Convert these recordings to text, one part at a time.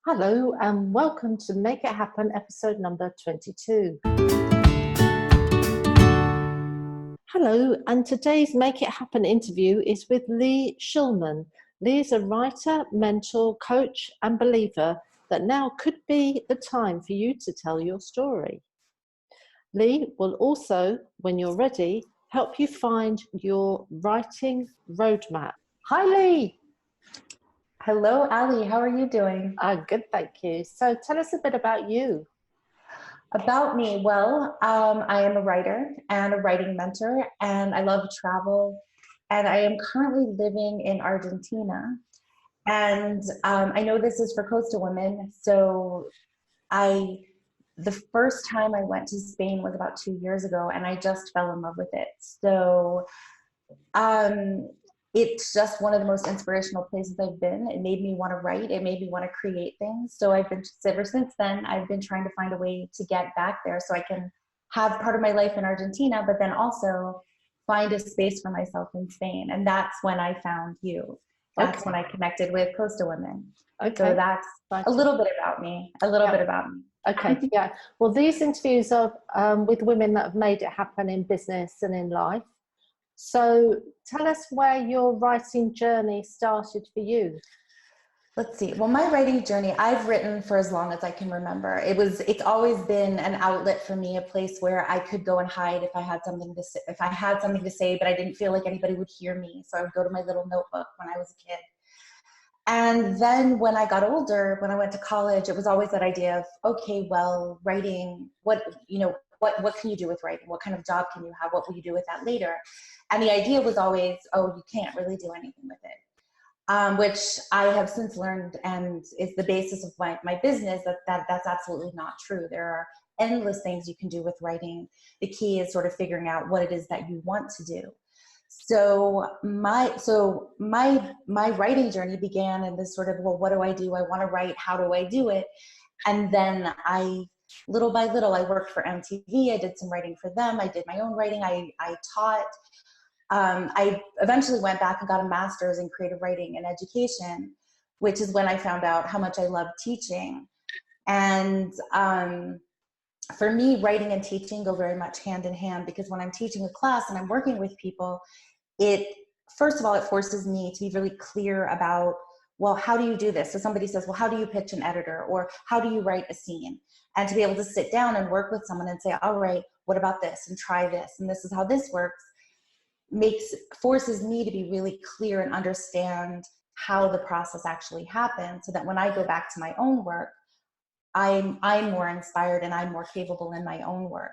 Hello and welcome to Make It Happen episode number 22. Hello, and today's Make It Happen interview is with Leigh Shulman. Leigh is a writer, mentor, coach and believer that now could be the time for you to tell your story. Leigh will also, when you're ready, help you find your writing roadmap. Hi Leigh! Hello, Ali. How are you doing? Good, thank you. So tell us a bit about you. About me, well, I am a writer and a writing mentor, and I love travel. And I am currently living in Argentina. And I know this is for Costa Women. So the first time I went to Spain was about 2 years ago, and I just fell in love with it. So it's just one of the most inspirational places I've been. It made me want to write. It made me want to create things. So ever since then, I've been trying to find a way to get back there so I can have part of my life in Argentina, but then also find a space for myself in Spain. And that's when I found you. That's when I connected with Costa Women. Okay. So that's a little bit about me, Okay, yeah. Well, these interviews are with women that have made it happen in business and in life. So tell us where your writing journey started for you. Let's see. Well, my writing journey, I've written for as long as I can remember. It's always been an outlet for me, a place where I could go and hide if I had something to say, but I didn't feel like anybody would hear me. So I would go to my little notebook when I was a kid. And then when I got older, when I went to college, it was always that idea of, okay, well, writing, what can you do with writing? What kind of job can you have? What will you do with that later? And the idea was always, oh, you can't really do anything with it, which I have since learned and is the basis of my business, that's absolutely not true. There are endless things you can do with writing. The key is sort of figuring out what it is that you want to do. So my writing journey began in this sort of, well, what do I do? I want to write. How do I do it? And then little by little, I worked for MTV. I did some writing for them. I did my own writing. I taught. I eventually went back and got a master's in creative writing and education, which is when I found out how much I loved teaching. And for me, writing and teaching go very much hand in hand, because when I'm teaching a class and I'm working with people, first of all, it forces me to be really clear about, well, how do you do this? So somebody says, well, how do you pitch an editor? Or how do you write a scene? And to be able to sit down and work with someone and say, all right, what about this? And try this. And this is how this works. Forces me to be really clear and understand how the process actually happens, so that when I go back to my own work, I'm more inspired and I'm more capable in my own work.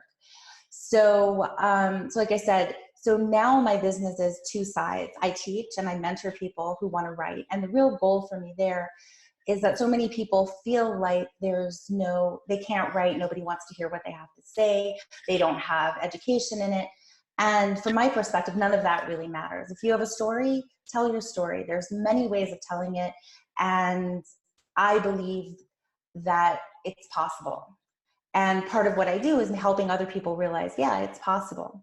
So like I said, so now my business is two sides. I teach and I mentor people who want to write. And the real goal for me there is that so many people feel like they can't write. Nobody wants to hear what they have to say. They don't have education in it. And from my perspective, none of that really matters. If you have a story, tell your story. There's many ways of telling it. And I believe that it's possible. And part of what I do is helping other people realize, yeah, it's possible.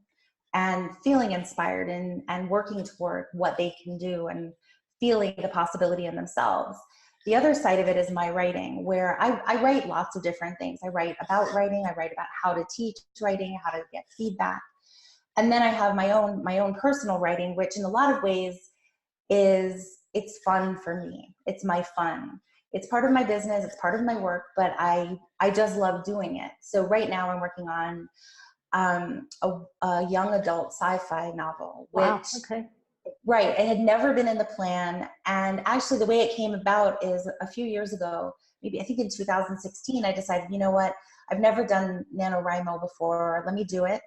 And feeling inspired and working toward what they can do and feeling the possibility in themselves. The other side of it is my writing, where I write lots of different things. I write about writing. I write about how to teach writing, how to get feedback. And then I have my own personal writing, which in a lot of ways it's fun for me. It's my fun. It's part of my business. It's part of my work, but I just love doing it. So right now I'm working on a young adult sci-fi novel, which, wow, okay. Right, it had never been in the plan. And actually the way it came about is a few years ago, maybe I think in 2016, I decided, you know what, I've never done NaNoWrimo before. Let me do it.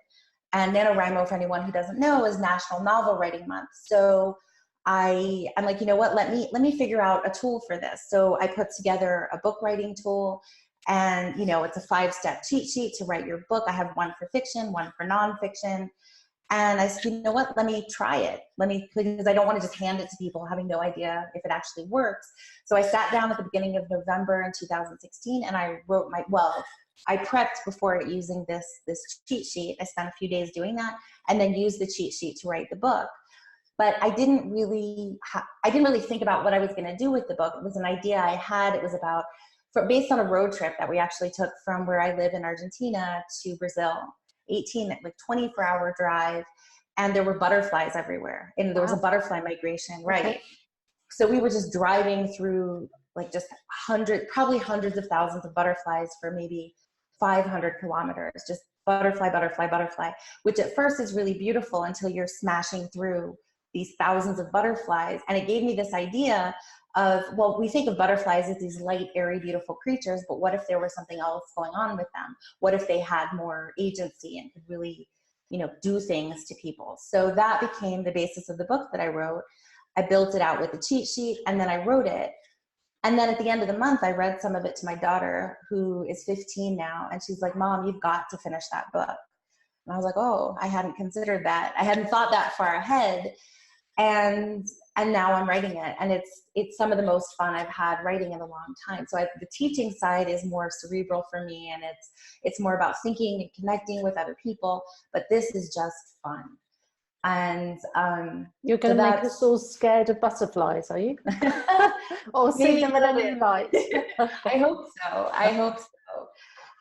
And NaNoWrimo, for anyone who doesn't know, is National Novel Writing Month. So I'm like, you know what, let me figure out a tool for this. So I put together a book writing tool, and it's a 5-step cheat sheet to write your book. I have one for fiction, one for nonfiction. And I said, you know what, let me try it. Because I don't want to just hand it to people having no idea if it actually works. So I sat down at the beginning of November in 2016 and I wrote I prepped before it using this cheat sheet. I spent a few days doing that and then used the cheat sheet to write the book. But I didn't really think about what I was going to do with the book. It was an idea I had. It was about based on a road trip that we actually took from where I live in Argentina to Brazil, 24-hour drive. And there were butterflies everywhere. And there was a butterfly migration, right? Okay. So we were just driving through like just probably hundreds of thousands of butterflies for maybe 500 kilometers, just butterfly, butterfly, butterfly, which at first is really beautiful until you're smashing through these thousands of butterflies. And it gave me this idea of, well, we think of butterflies as these light, airy, beautiful creatures, but what if there was something else going on with them? What if they had more agency and could really, do things to people? So that became the basis of the book that I wrote. I built it out with a cheat sheet, and then I wrote it. And then at the end of the month, I read some of it to my daughter, who is 15 now, and she's like, Mom, you've got to finish that book. And I was like, oh, I hadn't considered that. I hadn't thought that far ahead. And now I'm writing it, and it's some of the most fun I've had writing in a long time. So the teaching side is more cerebral for me, and it's more about thinking and connecting with other people, but this is just fun. And you're going to make us all scared of butterflies, are you? Or see them in a new light? I hope so. I hope so.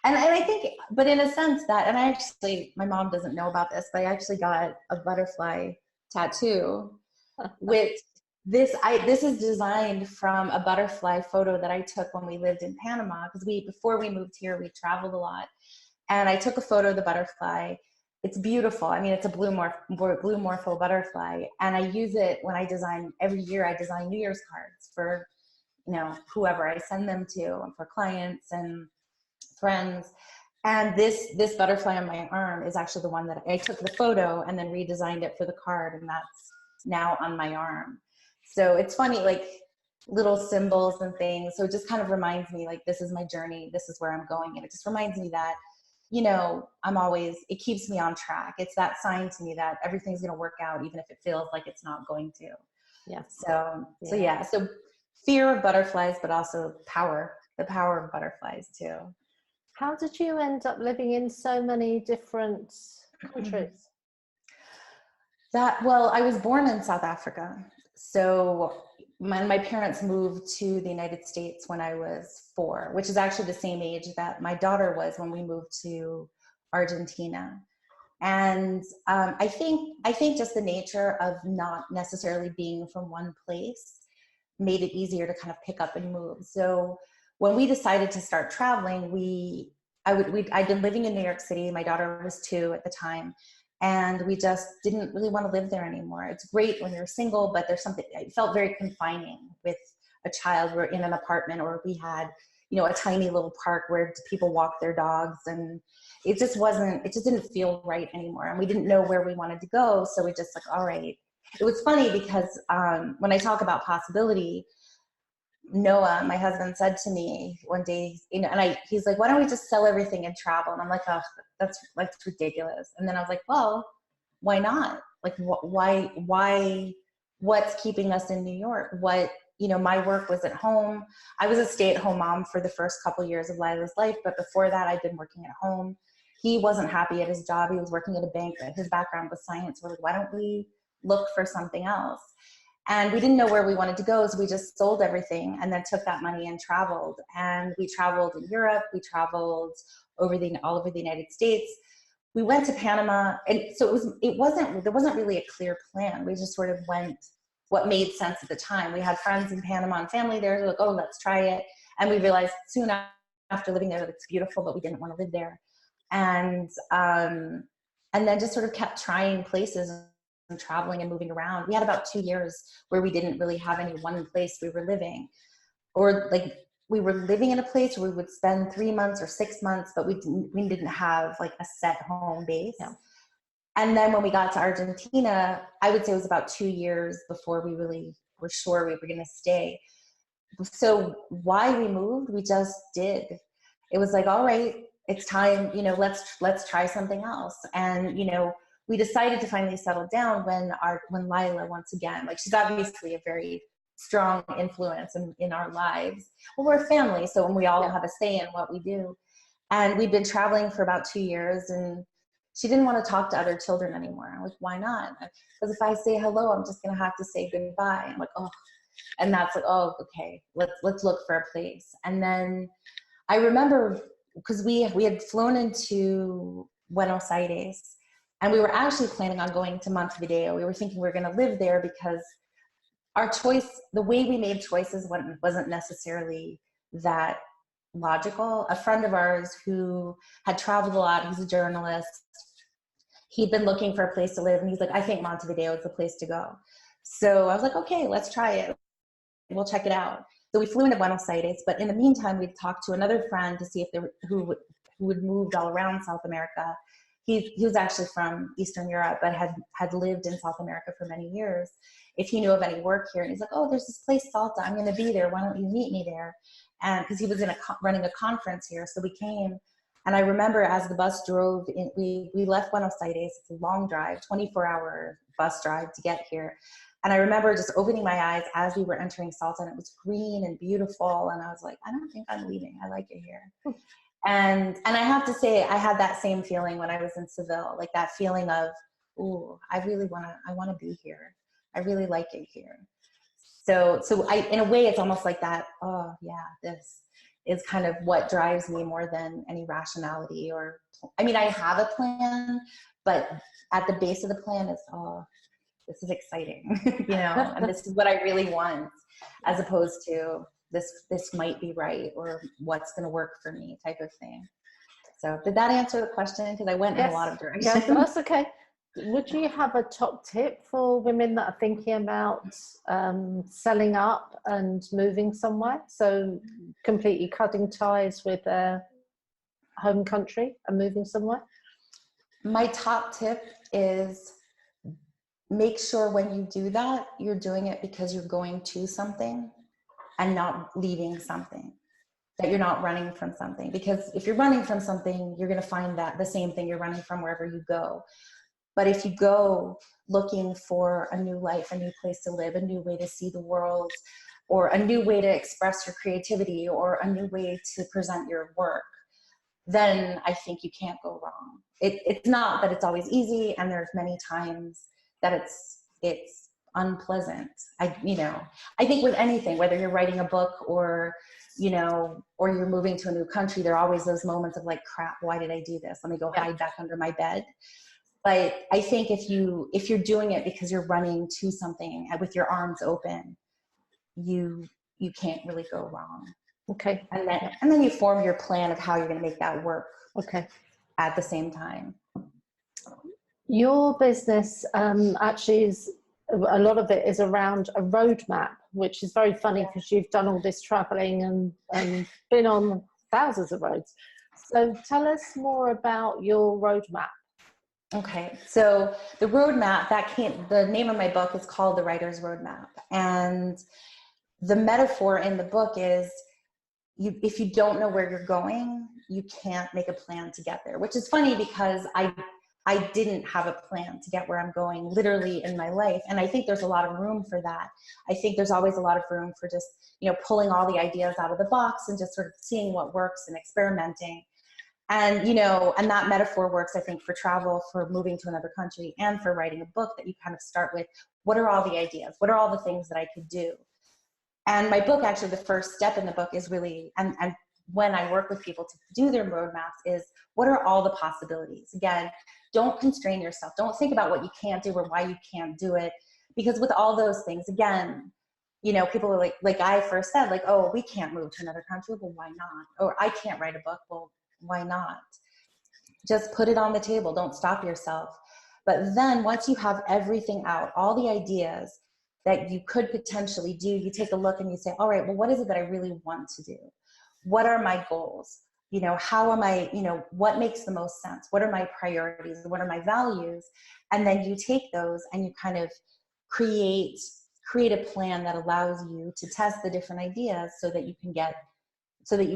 And I think, but in a sense that, and my mom doesn't know about this, but I actually got a butterfly tattoo, which this is designed from a butterfly photo that I took when we lived in Panama, because before we moved here, we traveled a lot. And I took a photo of the butterfly. It's beautiful. I mean, it's a blue morpho butterfly. And I use it when I design, every year I design New Year's cards for, whoever I send them to, and for clients and friends. And this butterfly on my arm is actually the one that I took the photo and then redesigned it for the card. And that's now on my arm. So it's funny, like little symbols and things. So it just kind of reminds me, like, this is my journey. This is where I'm going. And it just reminds me that, it keeps me on track. It's that sign to me that everything's going to work out, even if it feels like it's not going to. Yeah. So fear of butterflies, but also the power of butterflies too. How did you end up living in so many different countries? Well, I was born in South Africa. So my parents moved to the United States when I was 4, which is actually the same age that my daughter was when we moved to Argentina. And I think just the nature of not necessarily being from one place made it easier to kind of pick up and move. So when we decided to start traveling, I'd been living in New York City. My daughter was 2 at the time. And we just didn't really want to live there anymore. It's great when you're single, but there's something, it felt very confining with a child. We're in an apartment, or we had, a tiny little park where people walk their dogs, and it just didn't feel right anymore. And we didn't know where we wanted to go. So we just all right. It was funny because when I talk about possibility, Noah, my husband, said to me one day, he's like, why don't we just sell everything and travel? And I'm like, oh, that's ridiculous. And then I was like, well, why not? Like, why, what's keeping us in New York? My work was at home. I was a stay-at-home mom for the first couple of years of Lila's life. But before that, I'd been working at home. He wasn't happy at his job. He was working at a bank, but his background was science. We're like, why don't we look for something else? And we didn't know where we wanted to go, so we just sold everything and then took that money and traveled. And we traveled in Europe. We traveled all over the United States. We went to Panama, and so there wasn't really a clear plan. We just sort of went what made sense at the time. We had friends in Panama and family there. We're like, oh, let's try it. And we realized soon after living there that it's beautiful, but we didn't want to live there. And then just sort of kept trying places and traveling and moving around. We had about 2 years where we didn't really have any one place we were living, or like we were living in a place where we would spend 3 months or 6 months, but we didn't have like a set home base. Yeah. And then when we got to Argentina, I would say it was about 2 years before we really were sure we were going to stay. So why we moved, we just did. It was like, all right, it's time, let's try something else. And, we decided to finally settle down when Lila, once again, like, she's obviously a very strong influence in our lives. Well, we're a family, so when we all have a say in what we do. And we've been traveling for about 2 years, and she didn't want to talk to other children anymore. I'm like, why not? Because if I say hello, I'm just going to have to say goodbye. I'm like, oh, and that's like, oh, okay, let's look for a place. And then I remember because we had flown into Buenos Aires, and we were actually planning on going to Montevideo. We were thinking we were going to live there because our choice, the way we made choices wasn't necessarily that logical. A friend of ours who had traveled a lot, he's a journalist, he'd been looking for a place to live, and he's like, I think Montevideo is the place to go. So I was like, okay, let's try it. We'll check it out. So we flew into Buenos Aires, but in the meantime, we'd talked to another friend to see if there who had moved all around South America. He was actually from Eastern Europe, but had lived in South America for many years. If he knew of any work here, and he's like, oh, there's this place, Salta, I'm going to be there. Why don't you meet me there? And because he was running a conference here, so we came. And I remember as the bus drove in, we left Buenos Aires. It's a long drive, 24-hour bus drive to get here. And I remember just opening my eyes as we were entering Salta, and it was green and beautiful. And I was like, I don't think I'm leaving. I like it here. And I have to say, I had that same feeling when I was in Seville, like that feeling of, ooh, I want to be here. I really like it here. So in a way, it's almost like that, oh yeah, this is kind of what drives me more than any rationality or, I mean, I have a plan, but at the base of the plan is, oh, this is exciting, you know, and this is what I really want, as opposed to this might be right, or what's going to work for me type of thing. So did that answer the question? Because I went in a lot of directions. Yes, that's okay. Would you have a top tip for women that are thinking about selling up and moving somewhere? So completely cutting ties with their home country and moving somewhere? My top tip is make sure when you do that, you're doing it because you're going to something and not leaving something, that you're not running from something. Because if you're running from something, you're going to find that the same thing you're running from wherever you go. But if you go looking for a new life, a new place to live, a new way to see the world, or a new way to express your creativity, or a new way to present your work, then I think you can't go wrong. It's not that it's always easy, and there's many times that it's unpleasant. I think with anything, whether you're writing a book or you're moving to a new country, there are always those moments of like, crap, why did I do this? Let me go hide back under my bed. But I think if you're doing it because you're running to something with your arms open, you can't really go wrong. Okay. And then you form your plan of how you're going to make that work. Okay. At the same time. Your business actually is, a lot of it is around a roadmap, which is very funny because you've done all this traveling and been on thousands of roads. So tell us more about your roadmap. Okay, so the roadmap, the name of my book is called The Writer's Roadmap. And the metaphor in the book is, if you don't know where you're going, you can't make a plan to get there, which is funny because I didn't have a plan to get where I'm going literally in my life. And I think there's a lot of room for that. I think there's always a lot of room for just, pulling all the ideas out of the box and just sort of seeing what works and experimenting. And, and that metaphor works, I think, for travel, for moving to another country, and for writing a book, that you kind of start with, what are all the ideas? What are all the things that I could do? And my book, actually, the first step in the book is really, and when I work with people to do their roadmaps, is what are all the possibilities? Again, don't constrain yourself. Don't think about what you can't do or why you can't do it. Because with all those things, again, people are like I first said, like, oh, we can't move to another country. Well, why not? Or I can't write a book. Well, why not? Just put it on the table. Don't stop yourself. But then once you have everything out, all the ideas that you could potentially do, you take a look and you say, all right, well, what is it that I really want to do? What are my goals? How am I, what makes the most sense? What are my priorities? What are my values? And then you take those and you kind of create a plan that allows you to test the different ideas so that you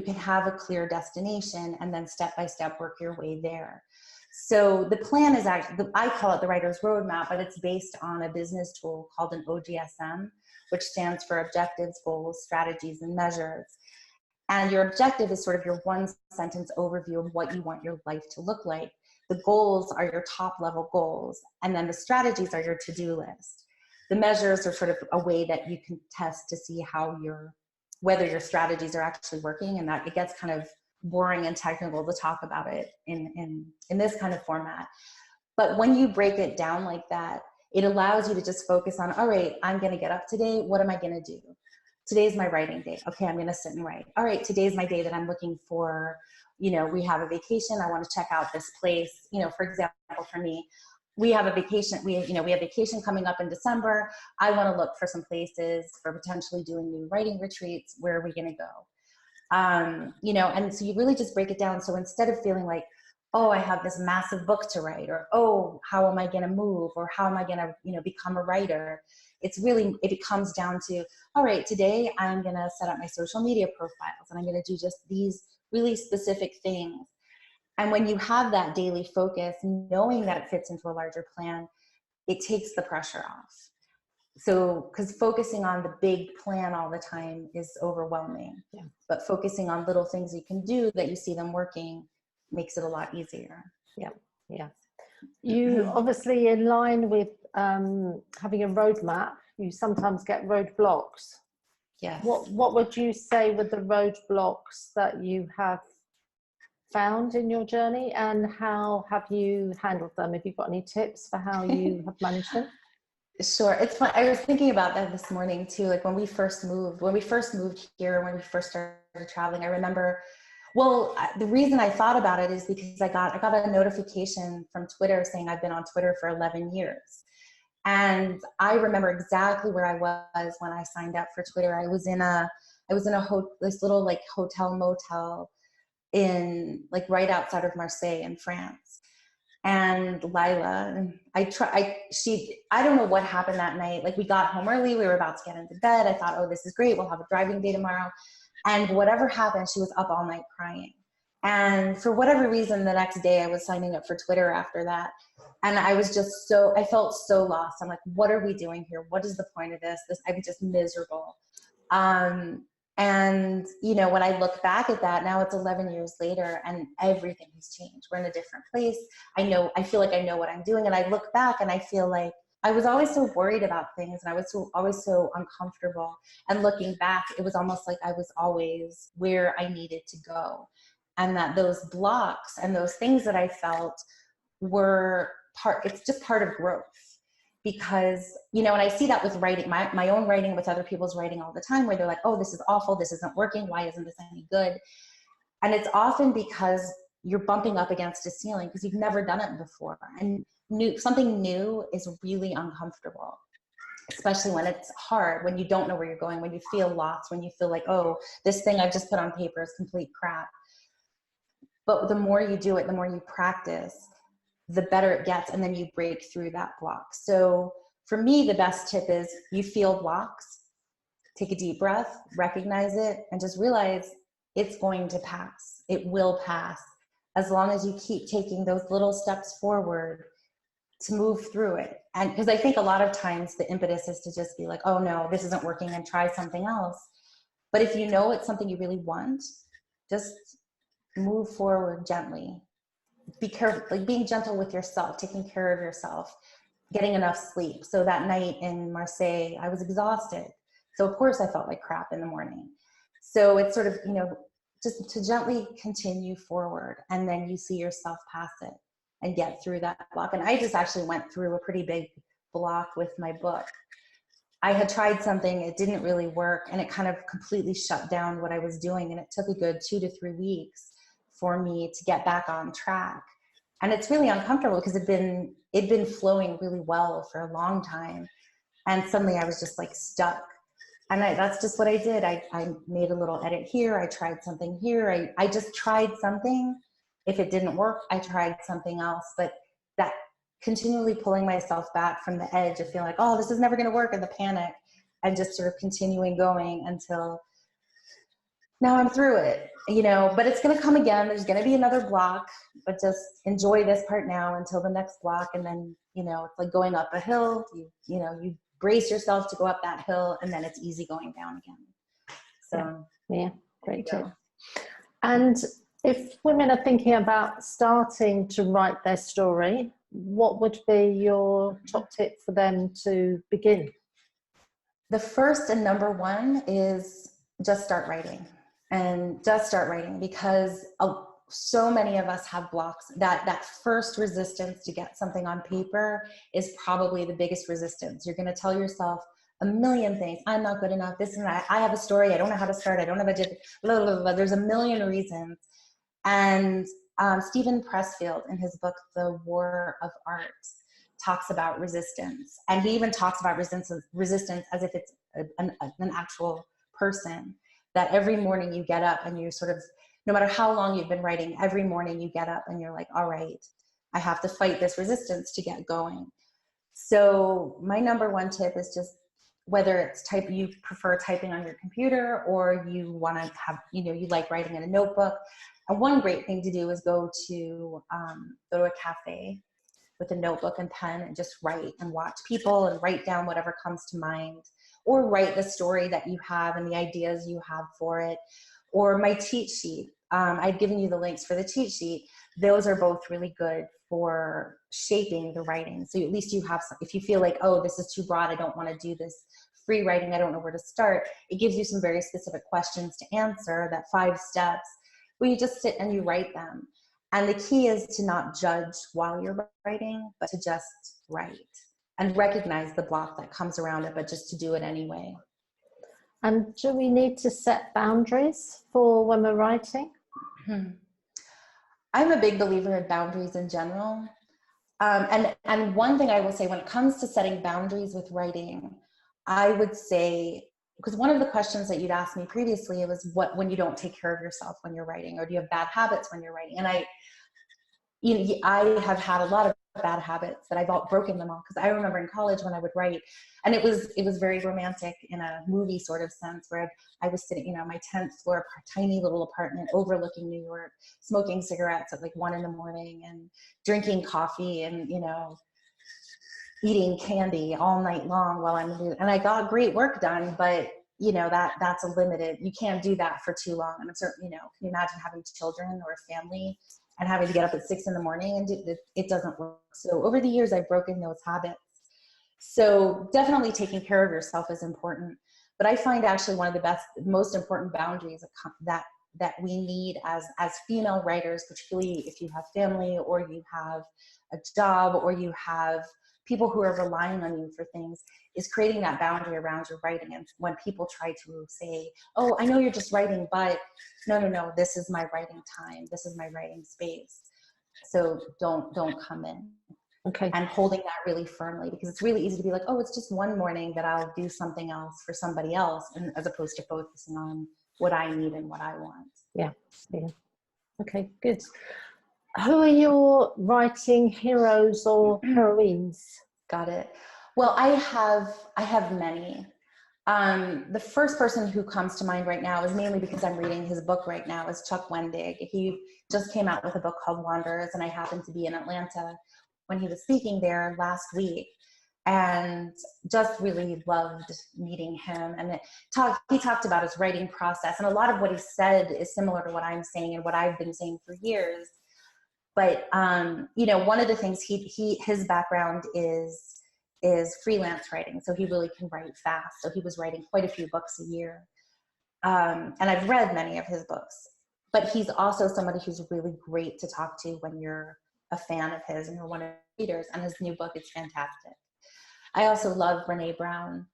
can have a clear destination, and then step by step work your way there. So the plan is actually, I call it the Writer's Roadmap, but it's based on a business tool called an OGSM, which stands for Objectives, Goals, Strategies, and Measures. And your objective is sort of your one-sentence overview of what you want your life to look like. The goals are your top-level goals, and then the strategies are your to-do list. The measures are sort of a way that you can test to see how you're whether your strategies are actually working, and that it gets kind of boring and technical to talk about it in this kind of format. But when you break it down like that, it allows you to just focus on, all right, I'm going to get up today. What am I going to do? Today's my writing day. Okay, I'm going to sit and write. All right, today's my day that I'm looking for, you know, we have a vacation. I want to check out this place. You know, for example, for me, we have a vacation. We have vacation coming up in December. I want to look for some places for potentially doing new writing retreats. Where are we going to go? You know, and so you really just break it down. So instead of feeling like, oh, I have this massive book to write, or, oh, how am I going to move? Or how am I going to, you know, become a writer? It's really, it comes down to, all right, today I'm going to set up my social media profiles and I'm going to do just these really specific things. And when you have that daily focus, knowing that it fits into a larger plan, it takes the pressure off. So, because focusing on the big plan all the time is overwhelming, but focusing on little things you can do that you see them working makes it a lot easier. Yeah. You obviously, in line with having a roadmap, you sometimes get roadblocks. Yes. What would you say were the roadblocks that you have found in your journey, and how have you handled them? Have you got any tips for how you have managed them? Sure. It's fun. I was thinking about that this morning too. Like when we first moved here, when we first started traveling, I remember, well, the reason I thought about it is because I got a notification from Twitter saying I've been on Twitter for 11 years. And I remember exactly where I was when I signed up for Twitter. I was in this little like hotel motel in like right outside of Marseille in France. And Lila, I don't know what happened that night. Like we got home early, we were about to get into bed. I thought, oh, this is great. We'll have a driving day tomorrow. And whatever happened, she was up all night crying. And for whatever reason, the next day I was signing up for Twitter after that. And I was just I felt so lost. I'm like, what are we doing here? What is the point of this? I'm just miserable. And, you know, when I look back at that, now it's 11 years later and everything has changed. We're in a different place. I feel like I know what I'm doing. And I look back and I feel like I was always so worried about things and I was always so uncomfortable. And looking back, it was almost like I was always where I needed to go. And that those blocks and those things that I felt were it's just part of growth. Because, you know, and I see that with writing, my own writing, with other people's writing all the time, where they're like, oh, this is awful, this isn't working, why isn't this any good? And it's often because you're bumping up against a ceiling because you've never done it before. And something new is really uncomfortable, especially when it's hard, when you don't know where you're going, when you feel lost, when you feel like, oh, this thing I've just put on paper is complete crap. But the more you do it, the more you practice, the better it gets, and then you break through that block. So for me, the best tip is you feel blocks, take a deep breath, recognize it, and just realize it's going to pass. It will pass as long as you keep taking those little steps forward to move through it. And because I think a lot of times the impetus is to just be like, oh no, this isn't working, and try something else. But if you know it's something you really want, just move forward gently. Be careful, like being gentle with yourself, taking care of yourself, getting enough sleep. So that night in Marseille, I was exhausted. So of course I felt like crap in the morning. So it's sort of, you know, just to gently continue forward, and then you see yourself pass it and get through that block. And I just actually went through a pretty big block with my book. I had tried something, it didn't really work, and it kind of completely shut down what I was doing. And it took a good 2 to 3 weeks for me to get back on track. And it's really uncomfortable because it'd been flowing really well for a long time. And suddenly I was just like stuck. And that's just what I did. I made a little edit here. I tried something here. I just tried something. If it didn't work, I tried something else. But that continually pulling myself back from the edge of feeling like, oh, this is never going to work, and the panic, and just sort of continuing going until now I'm through it, you know. But it's going to come again. There's going to be another block, but just enjoy this part now until the next block. And then, you know, it's like going up a hill. You brace yourself to go up that hill, and then it's easy going down again. So yeah, great tip. And if women are thinking about starting to write their story, what would be your top tip for them to begin? The first and number one is just start writing, and just start writing, because so many of us have blocks. That first resistance to get something on paper is probably the biggest resistance. You're going to tell yourself a million things. I'm not good enough. This and that. I have a story. I don't know how to start. I don't have a, blah, blah, blah. There's a million reasons. And Steven Pressfield, in his book, The War of Art, talks about resistance. And he even talks about resistance as if it's an actual person, that every morning you get up and you sort of, no matter how long you've been writing, every morning you get up and you're like, all right, I have to fight this resistance to get going. So my number one tip is just, whether it's you prefer typing on your computer, or you want to have, you like writing in a notebook. And one great thing to do is go to a cafe with a notebook and pen and just write and watch people and write down whatever comes to mind, or write the story that you have and the ideas you have for it. Or my cheat sheet. I've given you the links for the cheat sheet. Those are both really good for shaping the writing. So at least you have some, if you feel like, oh, this is too broad, I don't want to do this free writing, I don't know where to start, it gives you some very specific questions to answer, that 5 steps, where you just sit and you write them. And the key is to not judge while you're writing, but to just write and recognize the block that comes around it, but just to do it anyway. And do we need to set boundaries for when we're writing? I'm a big believer in boundaries in general. And one thing I will say when it comes to setting boundaries with writing, I would say, because one of the questions that you'd asked me previously was when you don't take care of yourself when you're writing, or do you have bad habits when you're writing? And I have had a lot of bad habits that I've broken them all, because I remember in college when I would write, and it was very romantic in a movie sort of sense, where I was sitting, my 10th floor tiny little apartment overlooking New York, smoking cigarettes at like 1 in the morning and drinking coffee and eating candy all night long while and I got great work done, but that's a limited, you can't do that for too long. And I'm certain, can you imagine having children or a family and having to get up at 6 in the morning, and it doesn't work. So over the years, I've broken those habits. So definitely taking care of yourself is important. But I find actually one of the most important boundaries that we need as female writers, particularly if you have family, or you have a job, or you have people who are relying on you for things, is creating that boundary around your writing. And when people try to say, oh, I know you're just writing, but no, this is my writing time. This is my writing space. So don't come in. Okay. And holding that really firmly, because it's really easy to be like, oh, it's just one morning that I'll do something else for somebody else, and as opposed to focusing on what I need and what I want. Yeah. Okay, good. Who are your writing heroes or heroines? Got it. Well, I have many. The first person who comes to mind right now is mainly because I'm reading his book right now, is Chuck Wendig. He just came out with a book called Wanderers, and I happened to be in Atlanta when he was speaking there last week, and just really loved meeting him. And he talked about his writing process, and a lot of what he said is similar to what I'm saying and what I've been saying for years. But one of the things his background is freelance writing, so he really can write fast. So he was writing quite a few books a year, and I've read many of his books. But he's also somebody who's really great to talk to when you're a fan of his and you're one of his readers. And his new book is fantastic. I also love Brené Brown.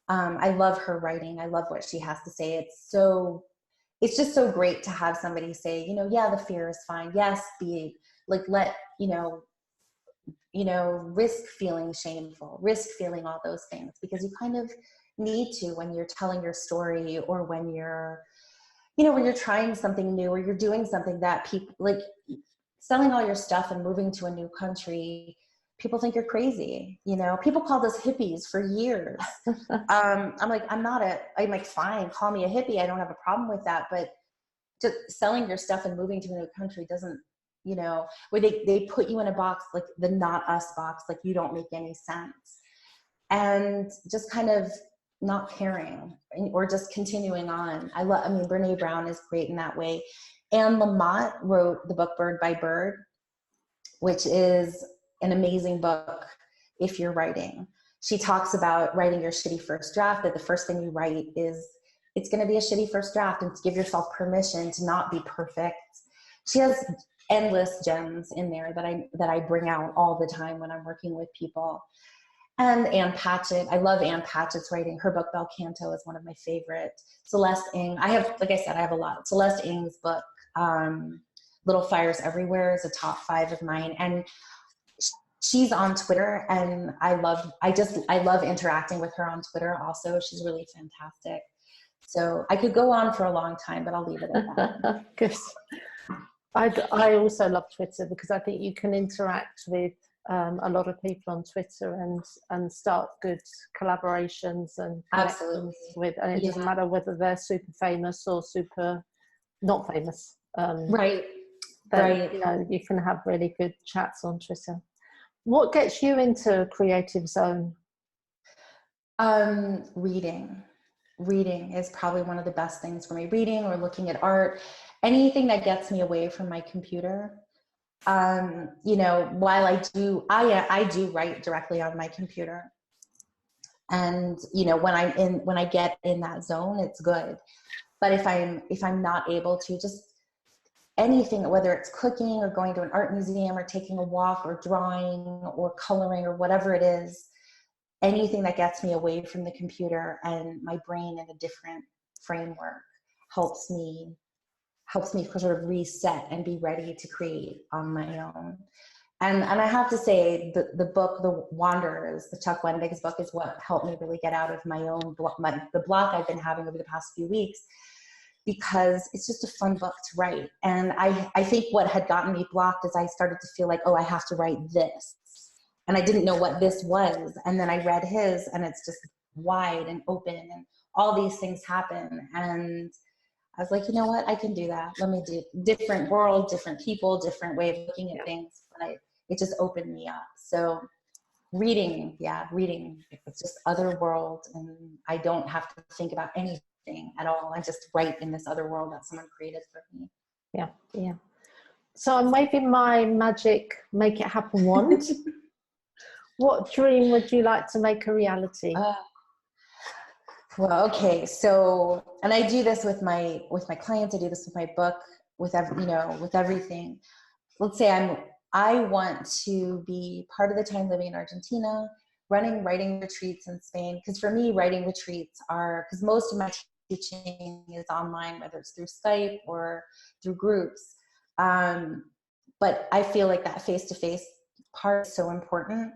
I love her writing. I love what she has to say. It's just so great to have somebody say, yeah, the fear is fine. Yes, risk feeling shameful, risk feeling all those things, because you kind of need to when you're telling your story, or when you're trying something new, or you're doing something that people like selling all your stuff and moving to a new country. People think you're crazy. People called us hippies for years. I'm like, I'm like, fine, call me a hippie. I don't have a problem with that. But just selling your stuff and moving to a new country doesn't, where they put you in a box, like the not us box, like you don't make any sense. And just kind of not caring, or just continuing on. Brené Brown is great in that way. And LaMoTT wrote the book Bird by Bird, which is an amazing book if you're writing. She talks about writing your shitty first draft, that the first thing you write is it's going to be a shitty first draft, and to give yourself permission to not be perfect. She has endless gems in there that I bring out all the time when I'm working with people. And Ann Patchett, I love Ann Patchett's writing. Her book, Bel Canto, is one of my favorite. Celeste Ng, I have, like I said, I have a lot. Celeste Ng's book, Little Fires Everywhere, is a top 5 of mine. And she's on Twitter, and I love interacting with her on Twitter also. She's really fantastic. So I could go on for a long time, but I'll leave it at that. Good. I also love Twitter, because I think you can interact with a lot of people on Twitter and start good collaborations and connections with, and it doesn't matter whether they're super famous or super not famous. Right. You know, you can have really good chats on Twitter. What gets you into Creative Zone? Reading is probably one of the best things for me. Reading or looking at art, anything that gets me away from my computer. You know, while I do write directly on my computer, and you know, when I get in that zone, it's good. But if I'm not able to, just anything, whether it's cooking or going to an art museum or taking a walk or drawing or coloring or whatever it is, anything that gets me away from the computer and my brain in a different framework helps me sort of reset and be ready to create on my own. And I have to say, the book, The Wanderers, the Chuck Wendig's book, is what helped me really get out of my own the block I've been having over the past few weeks, because it's just a fun book to write. And I think what had gotten me blocked is I started to feel like, oh, I have to write this. And I didn't know what this was. And then I read his, and it's just wide and open, and all these things happen. And I was like, you know what, I can do that. Let me do different world, different people, different way of looking at things. But it just opened me up. So reading, it's just other world, and I don't have to think about anything at all. I just write in this other world that someone created for me. Yeah. So I'm waving my magic make it happen wand. What dream would you like to make a reality? Well, okay. So, and I do this with my clients. I do this with my book, with everything. Let's say I want to be part of the time living in Argentina, running writing retreats in Spain. Because for me, writing retreats because most of my teaching is online, whether it's through Skype or through groups. But I feel like that face-to-face part is so important.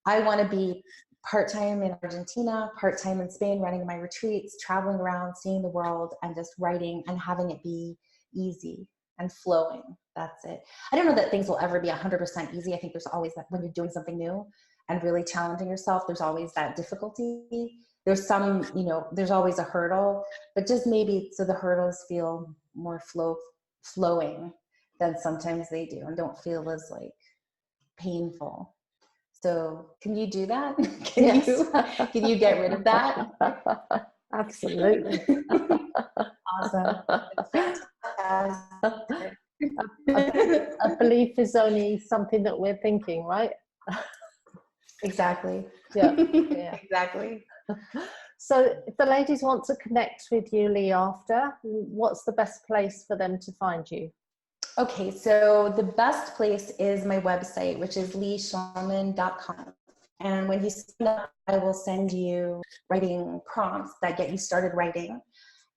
I want to be part-time in Argentina, part-time in Spain, running my retreats, traveling around, seeing the world, and just writing and having it be easy and flowing. That's it. I don't know that things will ever be 100% easy. I think there's always that, when you're doing something new and really challenging yourself, there's always that difficulty. There's some, there's always a hurdle, but just maybe so the hurdles feel more flowing than sometimes they do, and don't feel as like painful. So can you do that? Can you get rid of that? Absolutely. Awesome. A belief is only something that we're thinking, right? Exactly. Yeah. Exactly. So if the ladies want to connect with you, Leigh, after, what's the best place for them to find you? Okay, so the best place is my website, which is leishulman.com. And when you sign up, I will send you writing prompts that get you started writing.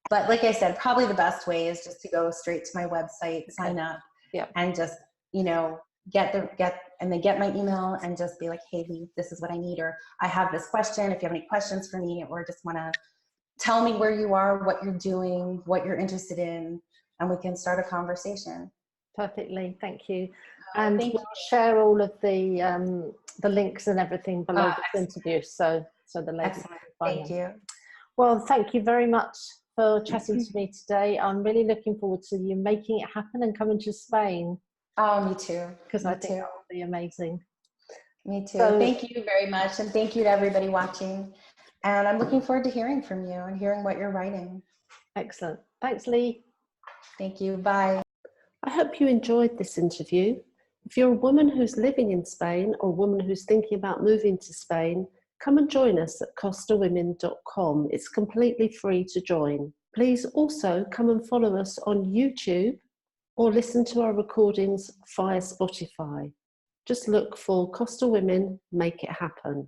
But like I said, probably the best way is just to go straight to my website, sign up, and just, get my email and just be like, hey, Leigh, this is what I need, or I have this question, if you have any questions for me, or just want to tell me where you are, what you're doing, what you're interested in, and we can start a conversation. Perfectly, thank you. And we'll share all of the links and everything below this interview, so the ladies can find them. Thank you. Well, thank you very much for chatting to me today. I'm really looking forward to you making it happen and coming to Spain. Oh, me too. Because I think that will be amazing. Me too. So, thank you very much, and thank you to everybody watching. And I'm looking forward to hearing from you and hearing what you're writing. Excellent. Thanks, Leigh. Thank you. Bye. I hope you enjoyed this interview. If you're a woman who's living in Spain or a woman who's thinking about moving to Spain, come and join us at costawomen.com. It's completely free to join. Please also come and follow us on YouTube or listen to our recordings via Spotify. Just look for Costa Women, Make It Happen.